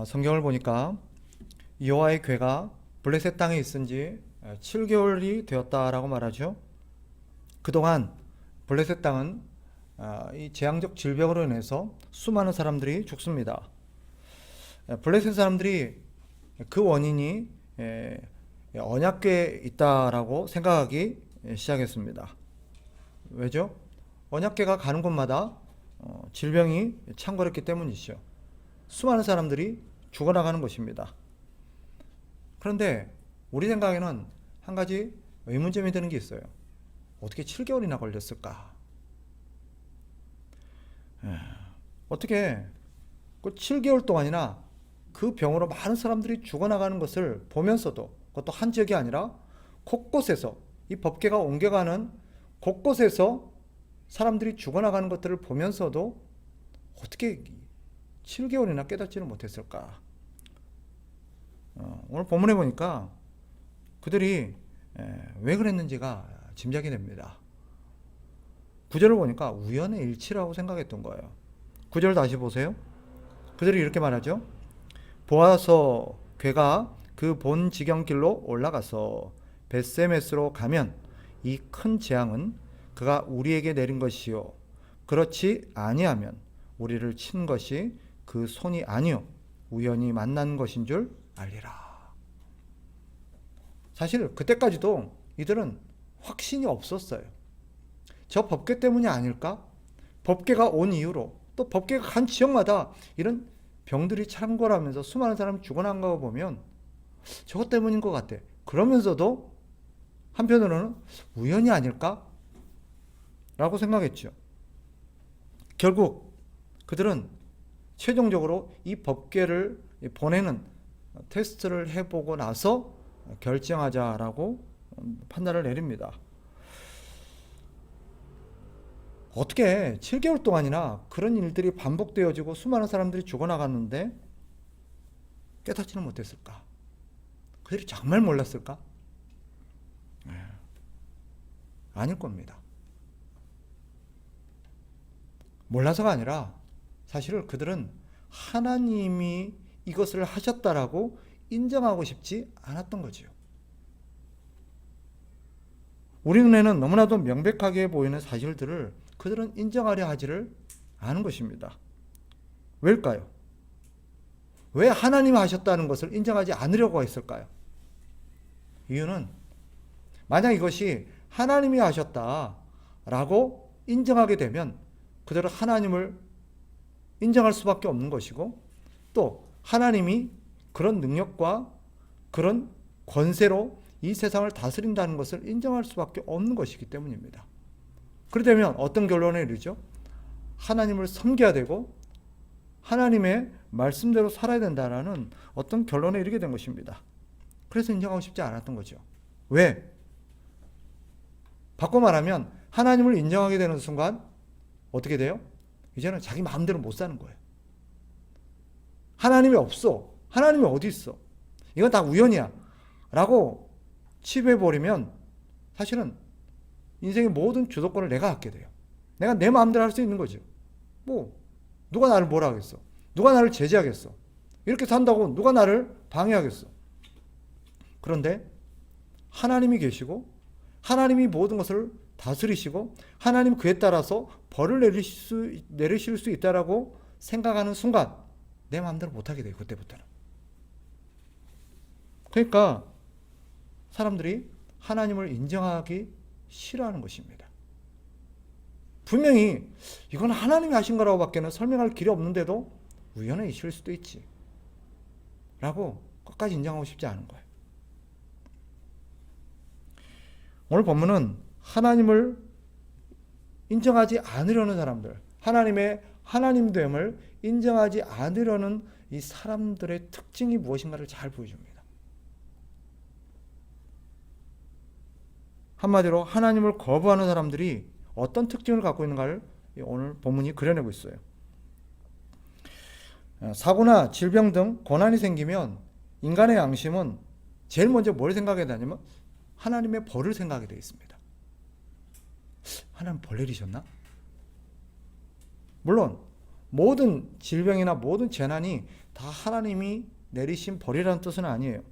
성경을 보니까 여호와의 궤가 블레셋 땅에 있은 지 7개월이 되었다라고 말하죠. 그동안 블레셋 땅은 이 재앙적 질병으로 인해서 수많은 사람들이 죽습니다. 블레셋 사람들이 그 원인이 언약궤에 있다라고 생각하기 시작했습니다. 왜죠? 언약궤가 가는 곳마다 질병이 창궐했기 때문이죠. 수많은 사람들이 죽어나가는 것입니다. 그런데 우리 생각에는 한 가지 의문점이 드는 게 있어요. 어떻게 7개월이나 걸렸을까? 어떻게 그 7개월 동안이나 그 병으로 많은 사람들이 죽어나가는 것을 보면서도, 그것도 한 지역이 아니라 곳곳에서, 이 법궤가 옮겨가는 곳곳에서 사람들이 죽어나가는 것들을 보면서도 어떻게 7개월이나 깨닫지를 못했을까? 오늘 본문에 보니까 그들이 왜 그랬는지가 짐작이 됩니다. 9절을 보니까 우연의 일치라고 생각했던 거예요. 9절 다시 보세요. 그들이 이렇게 말하죠. 보아서 궤가 그 본 지경길로 올라가서 벳세메스로 가면 이 큰 재앙은 그가 우리에게 내린 것이요 그렇지 아니하면 우리를 친 것이 그 손이 아니요 우연히 만난 것인 줄 알리라. 사실 그때까지도 이들은 확신이 없었어요. 저 법궤 때문이 아닐까? 법궤가 온 이후로, 또 법궤가 간 지역마다 이런 병들이 창궐하면서 수많은 사람이 죽어난 거 보면 저것 때문인 것 같아. 그러면서도 한편으로는 우연이 아닐까? 라고 생각했죠. 결국 그들은 최종적으로 이 법궤를 보내는 테스트를 해보고 나서 결정하자라고 판단을 내립니다. 어떻게 7개월 동안이나 그런 일들이 반복되어지고 수많은 사람들이 죽어나갔는데 깨닫지는 못했을까? 그들이 정말 몰랐을까? 아닐 겁니다. 몰라서가 아니라 사실은 그들은 하나님이 이것을 하셨다라고 인정하고 싶지 않았던 거지요. 우리 눈에는 너무나도 명백하게 보이는 사실들을 그들은 인정하려 하지를 않은 것입니다. 왜일까요? 왜 하나님이 하셨다는 것을 인정하지 않으려고 했을까요? 이유는 만약 이것이 하나님이 하셨다라고 인정하게 되면 그들은 하나님을 인정할 수밖에 없는 것이고, 또 하나님이 그런 능력과 그런 권세로 이 세상을 다스린다는 것을 인정할 수밖에 없는 것이기 때문입니다. 그러려면 어떤 결론에 이르죠? 하나님을 섬겨야 되고 하나님의 말씀대로 살아야 된다는 어떤 결론에 이르게 된 것입니다. 그래서 인정하고 싶지 않았던 거죠. 왜? 바꿔 말하면 하나님을 인정하게 되는 순간 어떻게 돼요? 이제는 자기 마음대로 못 사는 거예요. 하나님이 없어. 하나님이 어디 있어? 이건 다 우연이야 라고 치부해버리면 사실은 인생의 모든 주도권을 내가 갖게 돼요. 내가 내 마음대로 할 수 있는 거죠. 누가 나를 뭐라 하겠어? 누가 나를 제재하겠어? 이렇게 산다고 누가 나를 방해하겠어? 그런데 하나님이 계시고 하나님이 모든 것을 다스리시고 하나님 그에 따라서 벌을 내리실 수 있다라고 생각하는 순간 내 마음대로 못하게 돼요. 그때부터는. 그러니까 사람들이 하나님을 인정하기 싫어하는 것입니다. 분명히 이건 하나님이 하신 거라고 밖에는 설명할 길이 없는데도 우연의 일일 수도 있지 라고 끝까지 인정하고 싶지 않은 거예요. 오늘 본문은 하나님을 인정하지 않으려는 사람들, 하나님의 하나님됨을 인정하지 않으려는 이 사람들의 특징이 무엇인가를 잘 보여줍니다. 한마디로 하나님을 거부하는 사람들이 어떤 특징을 갖고 있는가를 오늘 본문이 그려내고 있어요. 사고나 질병 등 고난이 생기면 인간의 양심은 제일 먼저 뭘 생각해야 되냐면 하나님의 벌을 생각하게 되어 있습니다. 하나님 벌 내리셨나? 물론 모든 질병이나 모든 재난이 다 하나님이 내리신 벌이라는 뜻은 아니에요.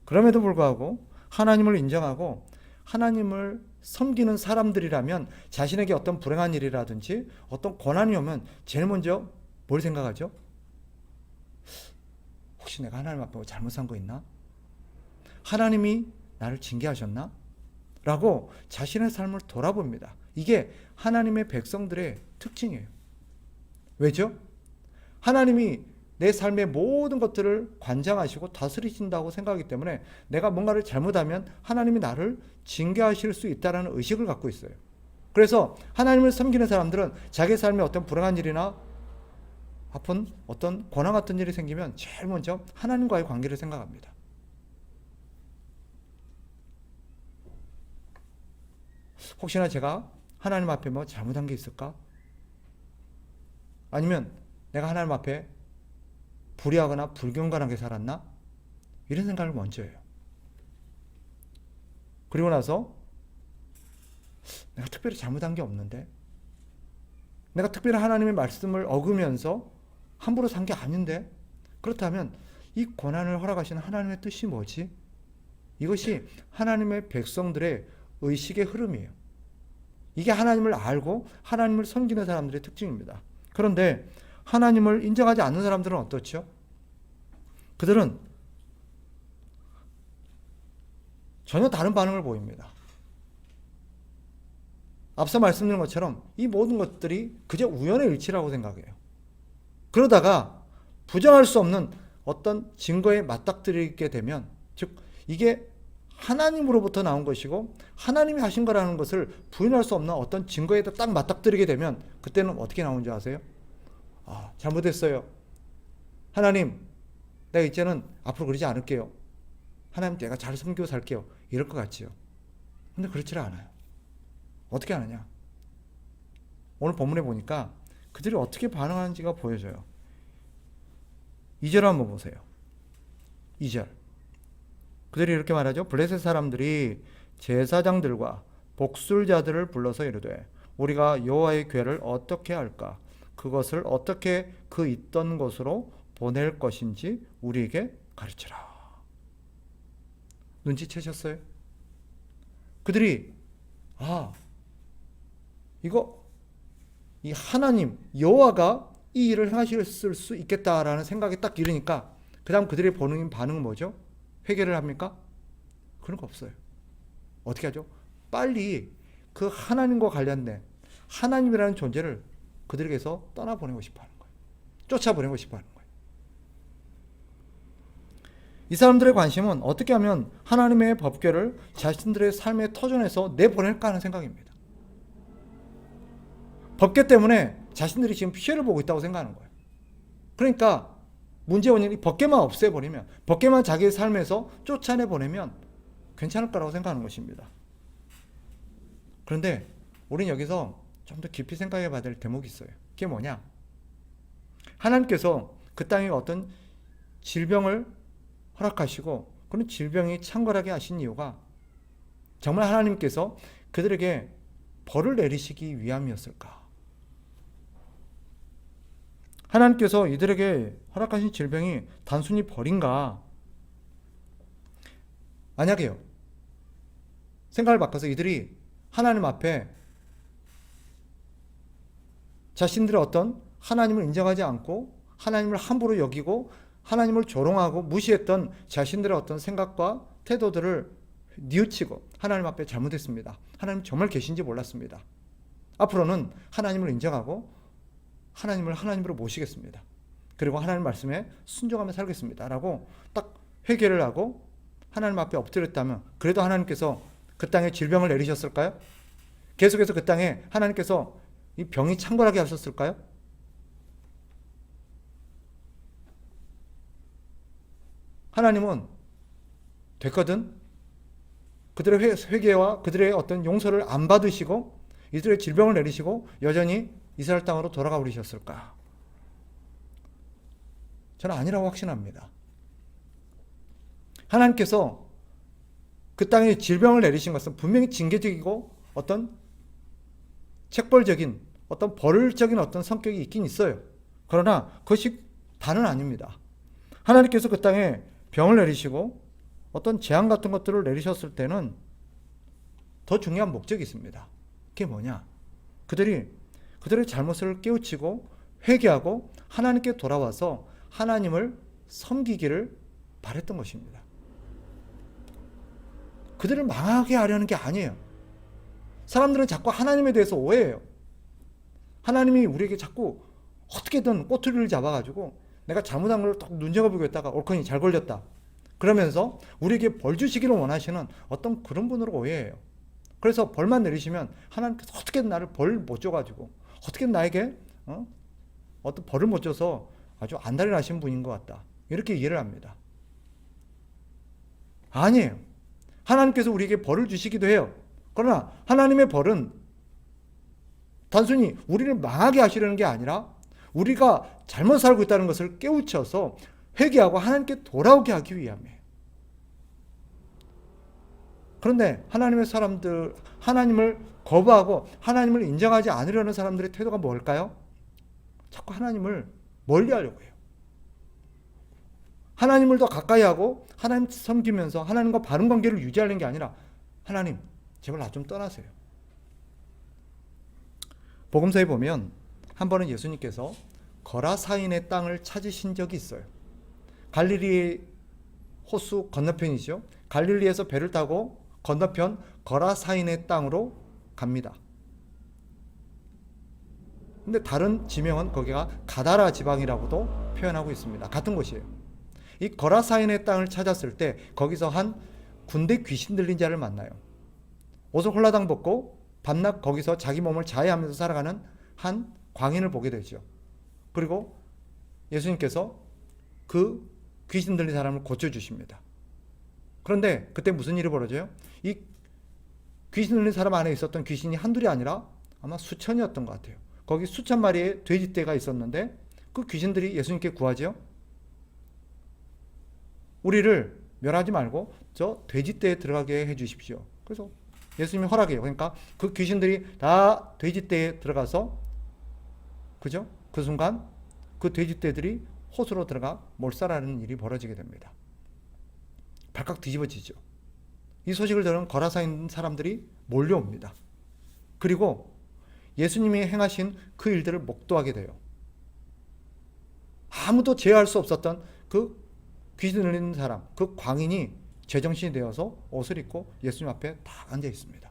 그럼에도 불구하고 하나님을 인정하고 하나님을 섬기는 사람들이라면 자신에게 어떤 불행한 일이라든지 어떤 고난이 오면 제일 먼저 뭘 생각하죠? 혹시 내가 하나님 앞에 잘못한 거 있나? 하나님이 나를 징계하셨나? 라고 자신의 삶을 돌아봅니다. 이게 하나님의 백성들의 특징이에요. 왜죠? 하나님이 내 삶의 모든 것들을 관장하시고 다스리신다고 생각하기 때문에 내가 뭔가를 잘못하면 하나님이 나를 징계하실 수 있다는 의식을 갖고 있어요. 그래서 하나님을 섬기는 사람들은 자기 삶에 어떤 불행한 일이나 아픈 어떤 고난 같은 일이 생기면 제일 먼저 하나님과의 관계를 생각합니다. 혹시나 제가 하나님 앞에 뭐 잘못한 게 있을까? 아니면 내가 하나님 앞에 불의하거나 불경건하게 살았나? 이런 생각을 먼저 해요. 그리고 나서 내가 특별히 잘못한 게 없는데, 내가 특별히 하나님의 말씀을 어기면서 함부로 산 게 아닌데, 그렇다면 이 고난을 허락하시는 하나님의 뜻이 뭐지? 이것이 하나님의 백성들의 의식의 흐름이에요. 이게 하나님을 알고 하나님을 섬기는 사람들의 특징입니다. 그런데 하나님을 인정하지 않는 사람들은 어떻죠? 그들은 전혀 다른 반응을 보입니다. 앞서 말씀드린 것처럼 이 모든 것들이 그저 우연의 일치라고 생각해요. 그러다가 부정할 수 없는 어떤 증거에 맞닥뜨리게 되면, 즉 이게 하나님으로부터 나온 것이고 하나님이 하신 거라는 것을 부인할 수 없는 어떤 증거에 딱 맞닥뜨리게 되면 그때는 어떻게 나오는 줄 아세요? 잘못했어요. 하나님, 내가 이제는 앞으로 그러지 않을게요. 하나님, 내가 잘 섬기고 살게요. 이럴 것 같지요. 근데 그렇지 않아요. 어떻게 하느냐? 오늘 본문에 보니까 그들이 어떻게 반응하는지가 보여져요. 2절 한번 보세요. 2절. 그들이 이렇게 말하죠. 블레셋 사람들이 제사장들과 복술자들을 불러서 이르되 우리가 여호와의 궤를 어떻게 할까? 그것을 어떻게 그 있던 곳으로 보낼 것인지 우리에게 가르치라. 눈치채셨어요? 그들이 이 하나님 여호와가 이 일을 하셨을 수 있겠다라는 생각이 딱 이르니까 그 다음 그들의 반응은 뭐죠? 회개를 합니까? 그런 거 없어요. 어떻게 하죠? 빨리 그 하나님과 관련된 하나님이라는 존재를 그들에게서 떠나보내고 싶어 하는 거예요. 쫓아보내고 싶어 하는 거예요. 이 사람들의 관심은 어떻게 하면 하나님의 법궤를 자신들의 삶의 터전에서 내보낼까 하는 생각입니다. 법궤 때문에 자신들이 지금 피해를 보고 있다고 생각하는 거예요. 그러니까 문제의 원인이 법궤만 없애버리면, 법궤만 자기의 삶에서 쫓아내보내면 괜찮을 거라고 생각하는 것입니다. 그런데 우리는 여기서 좀 더 깊이 생각해 봐야 될 대목이 있어요. 그게 뭐냐? 하나님께서 그 땅에 어떤 질병을 허락하시고 그런 질병이 창궐하게 하신 이유가 정말 하나님께서 그들에게 벌을 내리시기 위함이었을까? 하나님께서 이들에게 허락하신 질병이 단순히 벌인가? 만약에요, 생각을 바꿔서 이들이 하나님 앞에 자신들의 어떤 하나님을 인정하지 않고 하나님을 함부로 여기고 하나님을 조롱하고 무시했던 자신들의 어떤 생각과 태도들을 뉘우치고 하나님 앞에 잘못했습니다. 하나님 정말 계신지 몰랐습니다. 앞으로는 하나님을 인정하고 하나님을 하나님으로 모시겠습니다. 그리고 하나님 말씀에 순종하며 살겠습니다. 라고 딱 회개를 하고 하나님 앞에 엎드렸다면 그래도 하나님께서 그 땅에 질병을 내리셨을까요? 계속해서 그 땅에 하나님께서 이 병이 창궐하게 하셨을까요? 하나님은 됐거든 그들의 회개와 그들의 어떤 용서를 안 받으시고 이들의 질병을 내리시고 여전히 이스라엘 땅으로 돌아가 버리셨을까? 저는 아니라고 확신합니다. 하나님께서 그 땅에 질병을 내리신 것은 분명히 징계적이고 어떤 책벌적인 어떤 벌적인 어떤 성격이 있긴 있어요. 그러나 그것이 다는 아닙니다. 하나님께서 그 땅에 병을 내리시고 어떤 재앙 같은 것들을 내리셨을 때는 더 중요한 목적이 있습니다. 그게 뭐냐? 그들의 잘못을 깨우치고 회개하고 하나님께 돌아와서 하나님을 섬기기를 바랬던 것입니다. 그들을 망하게 하려는 게 아니에요. 사람들은 자꾸 하나님에 대해서 오해해요. 하나님이 우리에게 자꾸 어떻게든 꼬투리를 잡아가지고 내가 잘못한 걸 딱 눈여겨보고 있다가 옳거니 잘 걸렸다. 그러면서 우리에게 벌 주시기를 원하시는 어떤 그런 분으로 오해해요. 그래서 벌만 내리시면 하나님께서 어떻게든 나를 벌 못 줘가지고 어떻게든 나에게 어떤 벌을 못 줘서 아주 안달이 나신 분인 것 같다. 이렇게 이해를 합니다. 아니에요. 하나님께서 우리에게 벌을 주시기도 해요. 그러나 하나님의 벌은 단순히 우리를 망하게 하시려는 게 아니라 우리가 잘못 살고 있다는 것을 깨우쳐서 회개하고 하나님께 돌아오게 하기 위함이에요. 그런데 하나님의 사람들, 하나님을 거부하고 하나님을 인정하지 않으려는 사람들의 태도가 뭘까요? 자꾸 하나님을 멀리 하려고 해요. 하나님을 더 가까이 하고 하나님 섬기면서 하나님과 바른 관계를 유지하는 게 아니라 하나님, 제발 나 좀 떠나세요. 복음서에 보면 한 번은 예수님께서 거라사인의 땅을 찾으신 적이 있어요. 갈릴리 호수 건너편이죠. 갈릴리에서 배를 타고 건너편 거라사인의 땅으로 갑니다. 근데 다른 지명은 거기가 가다라 지방이라고도 표현하고 있습니다. 같은 곳이에요. 이 거라사인의 땅을 찾았을 때 거기서 한 군대 귀신 들린 자를 만나요. 옷을 홀라당 벗고 밤낮 거기서 자기 몸을 자해하면서 살아가는 한 광인을 보게 되죠. 그리고 예수님께서 그 귀신 들린 사람을 고쳐주십니다. 그런데 그때 무슨 일이 벌어져요? 이 귀신 들린 사람 안에 있었던 귀신이 한둘이 아니라 아마 수천이었던 것 같아요. 거기 수천 마리의 돼지떼가 있었는데 그 귀신들이 예수님께 구하죠. 우리를 멸하지 말고 저 돼지떼에 들어가게 해주십시오. 그래서 예수님이 허락해요. 그러니까 그 귀신들이 다 돼지떼에 들어가서, 그죠? 그 순간 그 돼지떼들이 호수로 들어가 몰살하는 일이 벌어지게 됩니다. 발칵 뒤집어지죠. 이 소식을 들은 거라사인 사람들이 몰려옵니다. 그리고 예수님이 행하신 그 일들을 목도하게 돼요. 아무도 제어할 수 없었던 그 귀신 들린 사람, 그 광인이 제정신이 되어서 옷을 입고 예수님 앞에 딱 앉아 있습니다.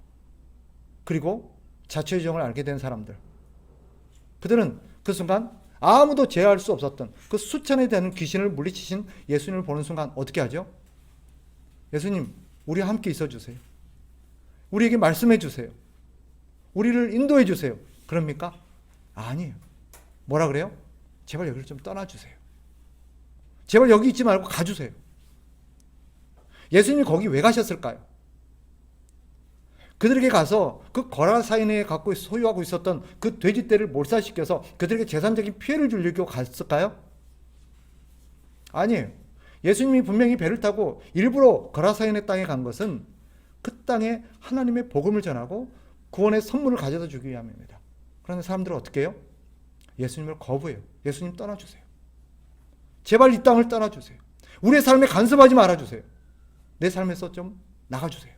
그리고 자초의 정을 알게 된 사람들, 그들은 그 순간 아무도 제어할 수 없었던 그 수천에 되는 귀신을 물리치신 예수님을 보는 순간 어떻게 하죠? 예수님, 우리와 함께 있어 주세요. 우리에게 말씀해 주세요. 우리를 인도해 주세요. 그럽니까? 아니에요. 뭐라 그래요? 제발 여기를 좀 떠나주세요. 제발 여기 있지 말고 가주세요. 예수님이 거기 왜 가셨을까요? 그들에게 가서 그 거라사인에 갖고 소유하고 있었던 그 돼지떼를 몰살시켜서 그들에게 재산적인 피해를 주려고 갔을까요? 아니에요. 예수님이 분명히 배를 타고 일부러 거라사인의 땅에 간 것은 그 땅에 하나님의 복음을 전하고 구원의 선물을 가져다 주기 위함입니다. 그런데 사람들은 어떻게 해요? 예수님을 거부해요. 예수님 떠나주세요. 제발 이 땅을 떠나주세요. 우리의 삶에 간섭하지 말아주세요. 내 삶에서 좀 나가주세요.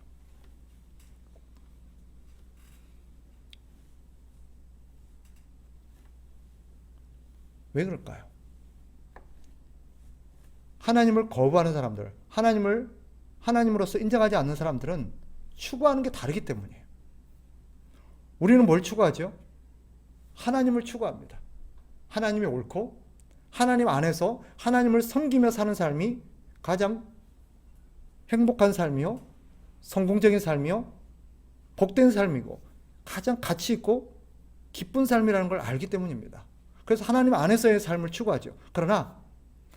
왜 그럴까요? 하나님을 거부하는 사람들, 하나님을 하나님으로서 인정하지 않는 사람들은 추구하는 게 다르기 때문이에요. 우리는 뭘 추구하죠? 하나님을 추구합니다. 하나님이 옳고 하나님 안에서 하나님을 섬기며 사는 삶이 가장 행복한 삶이요, 성공적인 삶이요, 복된 삶이고 가장 가치 있고 기쁜 삶이라는 걸 알기 때문입니다. 그래서 하나님 안에서의 삶을 추구하죠. 그러나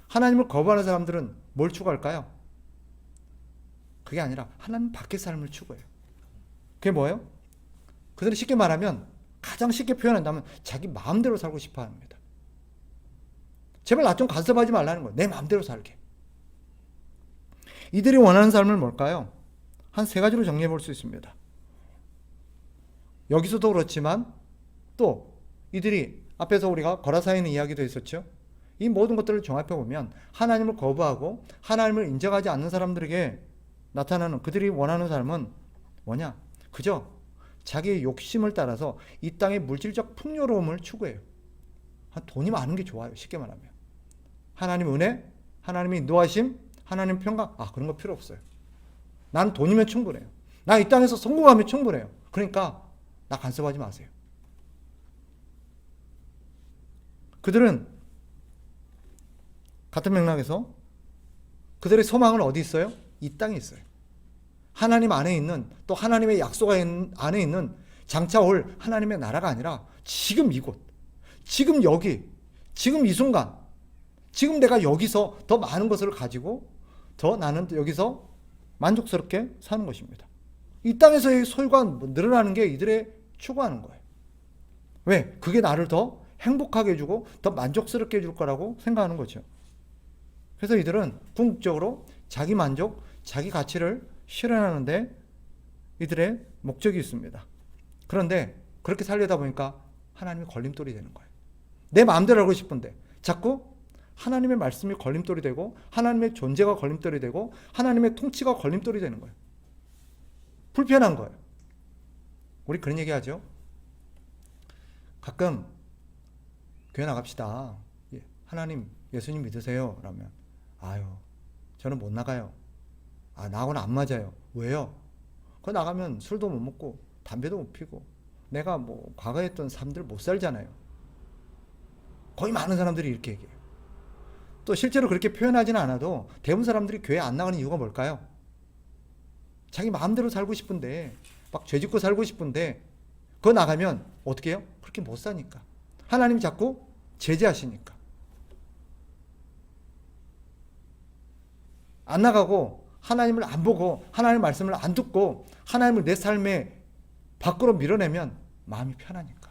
하나님을 거부하는 사람들은 뭘 추구할까요? 그게 아니라 하나님 밖의 삶을 추구해요. 그게 뭐예요? 그들은 쉽게 말하면, 가장 쉽게 표현한다면 자기 마음대로 살고 싶어 합니다. 제발 나 좀 간섭하지 말라는 거예요. 내 마음대로 살게. 이들이 원하는 삶은 뭘까요? 한 세 가지로 정리해 볼 수 있습니다. 여기서도 그렇지만 또 이들이 앞에서 우리가 거라사인 이야기도 있었죠. 이 모든 것들을 종합해 보면 하나님을 거부하고 하나님을 인정하지 않는 사람들에게 나타나는, 그들이 원하는 삶은 뭐냐? 그저 자기의 욕심을 따라서 이 땅의 물질적 풍요로움을 추구해요. 돈이 많은 게 좋아요. 쉽게 말하면. 하나님 은혜, 하나님의 인도하심, 하나님 평강, 그런 거 필요 없어요. 난 돈이면 충분해요. 나 이 땅에서 성공하면 충분해요. 그러니까 나 간섭하지 마세요. 그들은 같은 맥락에서 그들의 소망은 어디 있어요? 이 땅에 있어요. 하나님 안에 있는, 또 하나님의 약속 안에 있는 장차 올 하나님의 나라가 아니라 지금 이곳, 지금 여기, 지금 이 순간, 지금 내가 여기서 더 많은 것을 가지고 더 나는 여기서 만족스럽게 사는 것입니다. 이 땅에서의 소유가 늘어나는 게 이들의 추구하는 거예요. 왜? 그게 나를 더 행복하게 해주고 더 만족스럽게 해줄 거라고 생각하는 거죠. 그래서 이들은 궁극적으로 자기 만족, 자기 가치를 실현하는데 이들의 목적이 있습니다. 그런데 그렇게 살려다 보니까 하나님이 걸림돌이 되는 거예요. 내 마음대로 하고 싶은데 자꾸 하나님의 말씀이 걸림돌이 되고 하나님의 존재가 걸림돌이 되고 하나님의 통치가 걸림돌이 되는 거예요. 불편한 거예요. 우리 그런 얘기 하죠. 가끔 교회 나갑시다. 하나님, 예수님 믿으세요? 라면 저는 못 나가요. 나하고는 안 맞아요. 왜요? 그거 나가면 술도 못 먹고 담배도 못 피고 내가 과거에 했던 삶들 못 살잖아요. 거의 많은 사람들이 이렇게 얘기해요. 또 실제로 그렇게 표현하지는 않아도 대부분 사람들이 교회 안 나가는 이유가 뭘까요? 자기 마음대로 살고 싶은데 막 죄짓고 살고 싶은데 그거 나가면 어떻게 해요? 그렇게 못 사니까. 하나님이 자꾸 제재하시니까. 안 나가고 하나님을 안 보고 하나님의 말씀을 안 듣고 하나님을 내 삶에 밖으로 밀어내면 마음이 편하니까.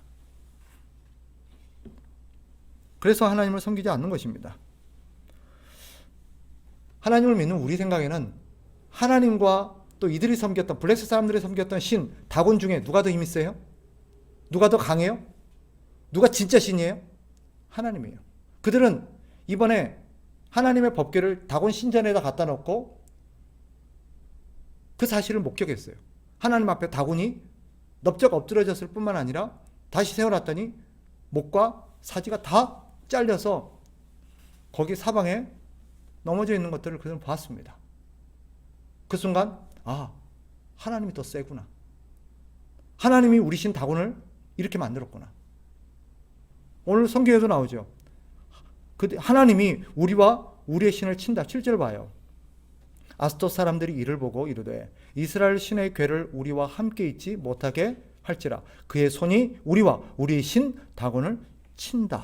그래서 하나님을 섬기지 않는 것입니다. 하나님을 믿는 우리 생각에는 하나님과 또 이들이 섬겼던, 블레셋 사람들이 섬겼던 신, 다곤 중에 누가 더 힘이 세요? 누가 더 강해요? 누가 진짜 신이에요? 하나님이에요. 그들은 이번에 하나님의 법궤를 다곤 신전에다 갖다 놓고 그 사실을 목격했어요. 하나님 앞에 다곤이 넙적 엎드려졌을 뿐만 아니라 다시 세워놨더니 목과 사지가 다 잘려서 거기 사방에 넘어져 있는 것들을 그들은 보았습니다. 그 순간 하나님이 더 세구나. 하나님이 우리 신 다곤을 이렇게 만들었구나. 오늘 성경에도 나오죠. 하나님이 우리와 우리의 신을 친다. 7절 봐요. 아스돗 사람들이 이를 보고 이르되 이스라엘 신의 궤를 우리와 함께 있지 못하게 할지라 그의 손이 우리와 우리의 신 다곤을 친다.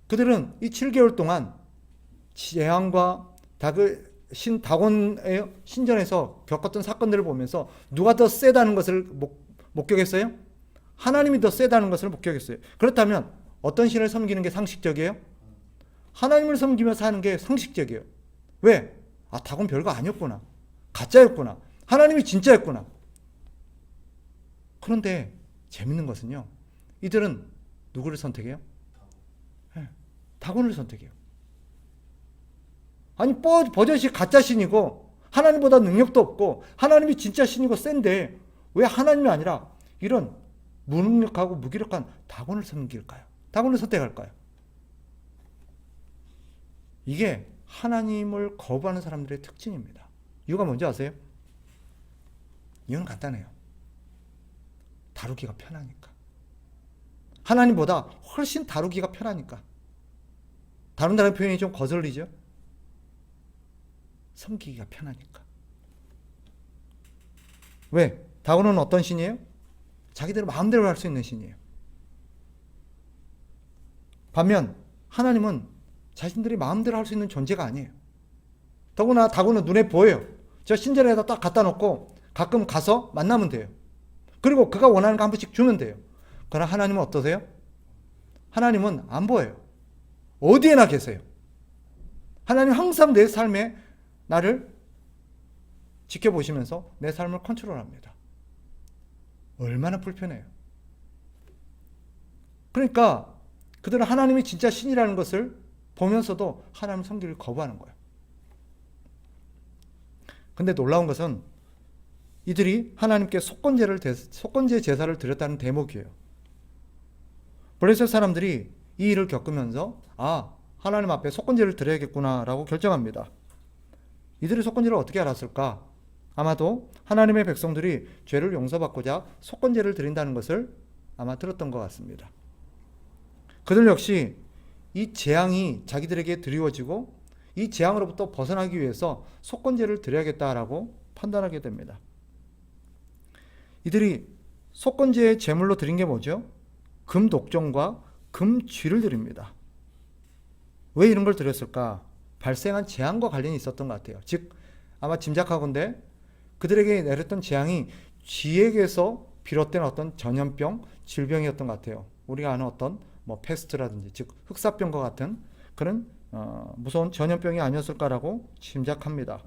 그들은 이 7개월 동안 재앙과 신 다곤의 신전에서 겪었던 사건들을 보면서 누가 더 세다는 것을 목격했어요? 하나님이 더 세다는 것을 목격했어요. 그렇다면 어떤 신을 섬기는 게 상식적이에요? 하나님을 섬기며 사는 게 상식적이에요. 왜? 다곤 별거 아니었구나. 가짜였구나. 하나님이 진짜였구나. 그런데 재밌는 것은요. 이들은 누구를 선택해요? 다곤을 선택해요. 아니 버젓이 가짜 신이고 하나님보다 능력도 없고 하나님이 진짜 신이고 센데 왜 하나님이 아니라 이런 무능력하고 무기력한 다곤을 섬길까요? 다곤을 선택할까요? 이게 하나님을 거부하는 사람들의 특징입니다. 이유가 뭔지 아세요? 이유는 간단해요. 다루기가 편하니까. 하나님보다 훨씬 다루기가 편하니까. 다룬다는 표현이 좀 거슬리죠? 섬기기가 편하니까. 왜? 다곤은 어떤 신이에요? 자기들 마음대로 할 수 있는 신이에요. 반면 하나님은 자신들이 마음대로 할 수 있는 존재가 아니에요. 더구나 다곤은 눈에 보여요. 저 신전에다 딱 갖다 놓고 가끔 가서 만나면 돼요. 그리고 그가 원하는 거 한 번씩 주면 돼요. 그러나 하나님은 어떠세요? 하나님은 안 보여요. 어디에나 계세요. 하나님 항상 내 삶에 나를 지켜보시면서 내 삶을 컨트롤합니다. 얼마나 불편해요. 그러니까 그들은 하나님이 진짜 신이라는 것을 보면서도 하나님 섬기를 거부하는 거예요. 근데 놀라운 것은 이들이 하나님께 속건제 제사를 드렸다는 대목이에요. 블레셋 사람들이 이 일을 겪으면서 하나님 앞에 속건제를 드려야겠구나라고 결정합니다. 이들이 속건제를 어떻게 알았을까? 아마도 하나님의 백성들이 죄를 용서받고자 속건제를 드린다는 것을 아마 들었던 것 같습니다. 그들 역시 이 재앙이 자기들에게 드리워지고 이 재앙으로부터 벗어나기 위해서 속건제를 드려야겠다라고 판단하게 됩니다. 이들이 속건제의 제물로 드린 게 뭐죠? 금독종과 금쥐를 드립니다. 왜 이런 걸 드렸을까? 발생한 재앙과 관련이 있었던 것 같아요. 즉 아마 짐작하건대 그들에게 내렸던 재앙이 쥐에게서 비롯된 어떤 전염병, 질병이었던 것 같아요. 우리가 아는 어떤 패스트라든지 즉 흑사병과 같은 그런 무서운 전염병이 아니었을까라고 짐작합니다.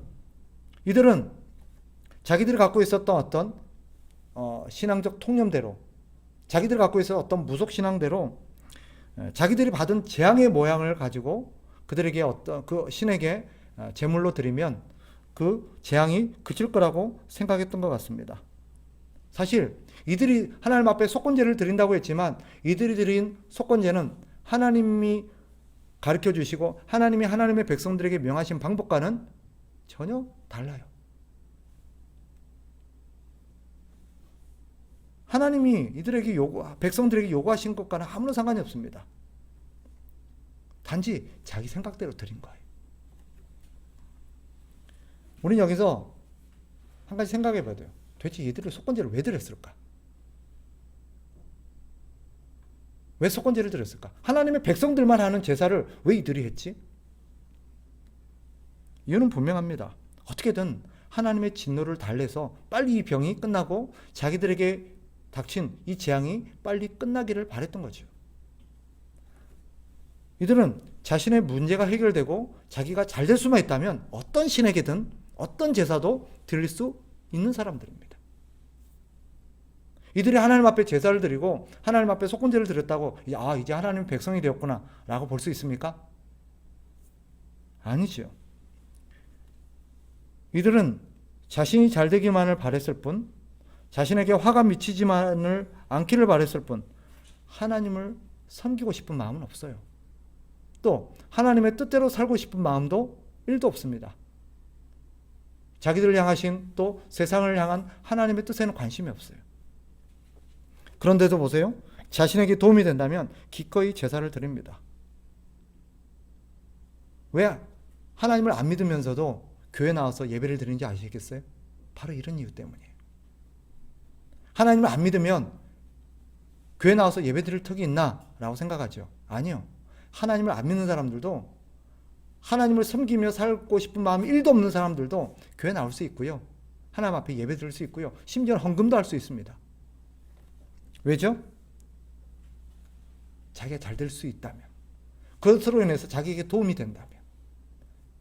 이들은 자기들이 갖고 있었던 어떤 신앙적 통념대로, 자기들이 갖고 있었던 어떤 무속 신앙대로 자기들이 받은 재앙의 모양을 가지고 그들에게 어떤 그 신에게 제물로 드리면 그 재앙이 그칠 거라고 생각했던 것 같습니다. 사실 이들이 하나님 앞에 속건제를 드린다고 했지만 이들이 드린 속건제는 하나님이 가르쳐 주시고 하나님이 하나님의 백성들에게 명하신 방법과는 전혀 달라요. 하나님이 이들에게 백성들에게 요구하신 것과는 아무런 상관이 없습니다. 단지 자기 생각대로 드린 거예요. 우리는 여기서 한 가지 생각해 봐야 돼요. 도대체 얘들을 속건제를 왜 드렸을까? 왜 속건제를 드렸을까? 하나님의 백성들만 하는 제사를 왜 이들이 했지? 이유는 분명합니다. 어떻게든 하나님의 진노를 달래서 빨리 이 병이 끝나고 자기들에게 닥친 이 재앙이 빨리 끝나기를 바랬던 거죠. 이들은 자신의 문제가 해결되고 자기가 잘 될 수만 있다면 어떤 신에게든 어떤 제사도 드릴 수 있는 사람들입니다. 이들이 하나님 앞에 제사를 드리고 하나님 앞에 속건제를 드렸다고 이제 하나님 백성이 되었구나 라고 볼 수 있습니까? 아니죠. 이들은 자신이 잘 되기만을 바랬을 뿐, 자신에게 화가 미치지만을 않기를 바랬을 뿐 하나님을 섬기고 싶은 마음은 없어요. 또 하나님의 뜻대로 살고 싶은 마음도 1도 없습니다. 자기들을 향하신 또 세상을 향한 하나님의 뜻에는 관심이 없어요. 그런데도 보세요. 자신에게 도움이 된다면 기꺼이 제사를 드립니다. 왜 하나님을 안 믿으면서도 교회 나와서 예배를 드리는지 아시겠어요? 바로 이런 이유 때문이에요. 하나님을 안 믿으면 교회 나와서 예배 드릴 턱이 있나? 라고 생각하죠. 아니요. 하나님을 안 믿는 사람들도, 하나님을 섬기며 살고 싶은 마음이 1도 없는 사람들도 교회 나올 수 있고요. 하나님 앞에 예배 드릴 수 있고요. 심지어 헌금도 할 수 있습니다. 왜죠? 자기가 잘 될 수 있다면, 그것으로 인해서 자기에게 도움이 된다면,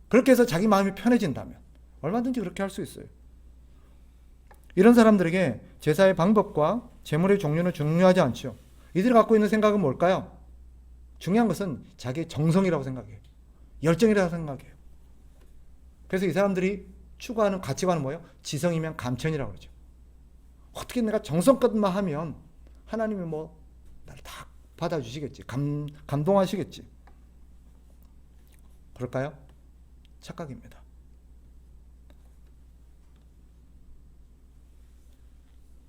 그렇게 해서 자기 마음이 편해진다면 얼마든지 그렇게 할 수 있어요. 이런 사람들에게 제사의 방법과 제물의 종류는 중요하지 않죠. 이들이 갖고 있는 생각은 뭘까요? 중요한 것은 자기의 정성이라고 생각해요. 열정이라고 생각해요. 그래서 이 사람들이 추구하는 가치관은 뭐예요? 지성이면 감천이라고 그러죠. 어떻게 내가 정성껏만 하면 하나님이 나를 다 받아주시겠지. 감동하시겠지. 그럴까요? 착각입니다.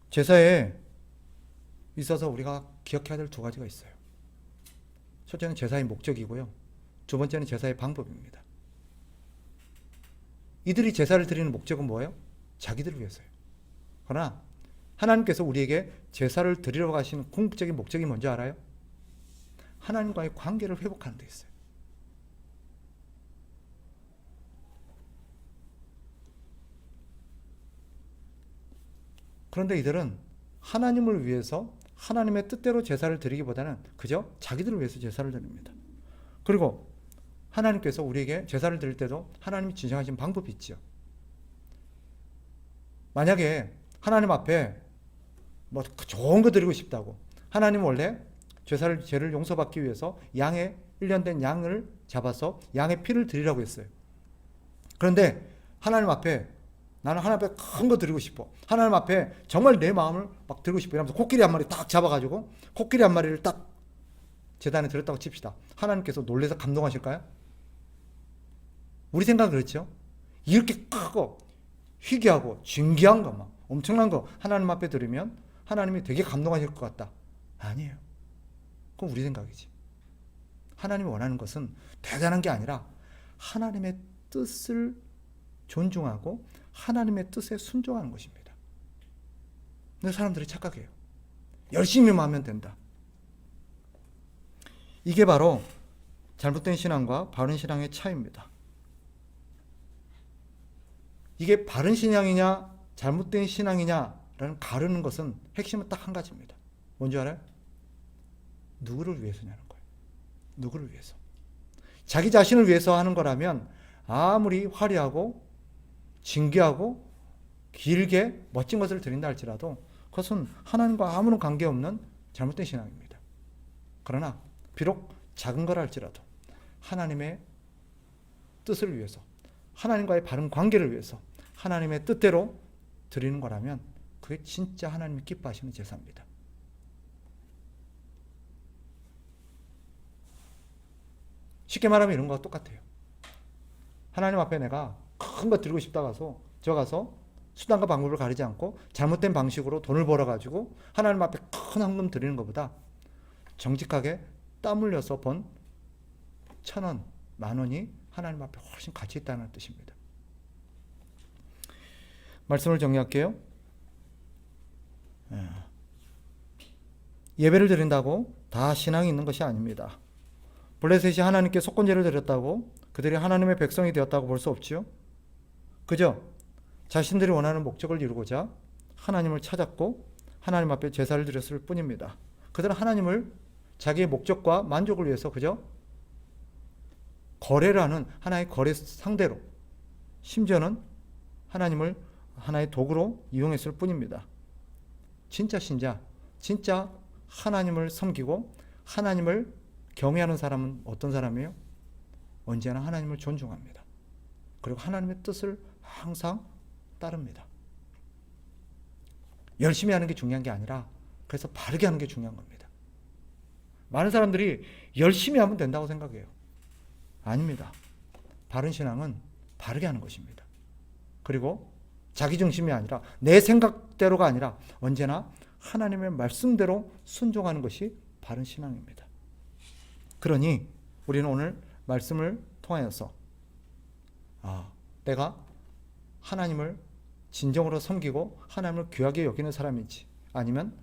제사에 있어서 우리가 기억해야 될 2가지가 있어요. 첫째는 제사의 목적이고요. 2번째는 제사의 방법입니다. 이들이 제사를 드리는 목적은 뭐예요? 자기들을 위해서요. 그러나 하나님께서 우리에게 제사를 드리러 가시는 궁극적인 목적이 뭔지 알아요? 하나님과의 관계를 회복하는 데 있어요. 그런데 이들은 하나님을 위해서 하나님의 뜻대로 제사를 드리기보다는 그저 자기들을 위해서 제사를 드립니다. 그리고 하나님께서 우리에게 제사를 드릴 때도 하나님이 지정하신 방법이 있죠. 만약에 하나님 앞에 좋은 거 드리고 싶다고, 하나님 원래 죄를 용서받기 위해서 양의 1년 된 양을 잡아서 양의 피를 드리라고 했어요. 그런데 하나님 앞에 나는 하나님 앞에 큰 거 드리고 싶어. 하나님 앞에 정말 내 마음을 막 드리고 싶어. 이러면서 코끼리 한 마리 딱 잡아가지고 코끼리 한 마리를 딱 제단에 드렸다고 칩시다. 하나님께서 놀라서 감동하실까요? 우리 생각은 그렇죠. 이렇게 크고 희귀하고 진귀한 거 막 엄청난 거 하나님 앞에 드리면 하나님이 되게 감동하실 것 같다. 아니에요. 그건 우리 생각이지. 하나님이 원하는 것은 대단한 게 아니라 하나님의 뜻을 존중하고 하나님의 뜻에 순종하는 것입니다. 근데 사람들이 착각해요. 열심히만 하면 된다. 이게 바로 잘못된 신앙과 바른 신앙의 차이입니다. 이게 바른 신앙이냐 잘못된 신앙이냐라는 가르는 것은 핵심은 딱 한 가지입니다. 뭔지 알아요? 누구를 위해서냐는 거예요. 누구를 위해서. 자기 자신을 위해서 하는 거라면 아무리 화려하고 진귀하고 길게 멋진 것을 드린다 할지라도 그것은 하나님과 아무런 관계없는 잘못된 신앙입니다. 그러나 비록 작은 거라 할지라도 하나님의 뜻을 위해서 하나님과의 바른 관계를 위해서 하나님의 뜻대로 드리는 거라면 그게 진짜 하나님이 기뻐하시는 제사입니다. 쉽게 말하면 이런 거와 똑같아요. 하나님 앞에 내가 큰 거 드리고 싶다 저 가서 수단과 방법을 가리지 않고 잘못된 방식으로 돈을 벌어가지고 하나님 앞에 큰 헌금 드리는 것보다 정직하게 땀 흘려서 번 1,000원, 10,000원이 하나님 앞에 훨씬 가치 있다는 뜻입니다. 말씀을 정리할게요. 예배를 드린다고 다 신앙이 있는 것이 아닙니다. 블레셋이 하나님께 속건제를 드렸다고 그들이 하나님의 백성이 되었다고 볼 수 없지요. 그저 자신들이 원하는 목적을 이루고자 하나님을 찾았고 하나님 앞에 제사를 드렸을 뿐입니다. 그들은 하나님을 자기의 목적과 만족을 위해서 그저 거래를 하는 하나의 거래 상대로 심지어는 하나님을 하나의 도구로 이용했을 뿐입니다. 진짜 신자, 진짜 하나님을 섬기고 하나님을 경외하는 사람은 어떤 사람이에요? 언제나 하나님을 존중합니다. 그리고 하나님의 뜻을 항상 따릅니다. 열심히 하는 게 중요한 게 아니라 그래서 바르게 하는 게 중요한 겁니다. 많은 사람들이 열심히 하면 된다고 생각해요. 아닙니다. 바른 신앙은 바르게 하는 것입니다. 그리고 자기 중심이 아니라 내 생각대로가 아니라 언제나 하나님의 말씀대로 순종하는 것이 바른 신앙입니다. 그러니 우리는 오늘 말씀을 통하여서 내가 하나님을 진정으로 섬기고 하나님을 귀하게 여기는 사람인지 아니면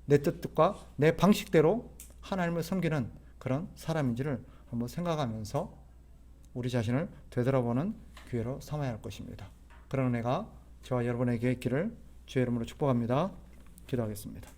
내 뜻과 내 방식대로 하나님을 섬기는 그런 사람인지를 한번 생각하면서 우리 자신을 되돌아보는 기회로 삼아야 할 것입니다. 그런 은혜가 저와 여러분에게 있기를 주의 이름으로 축복합니다. 기도하겠습니다.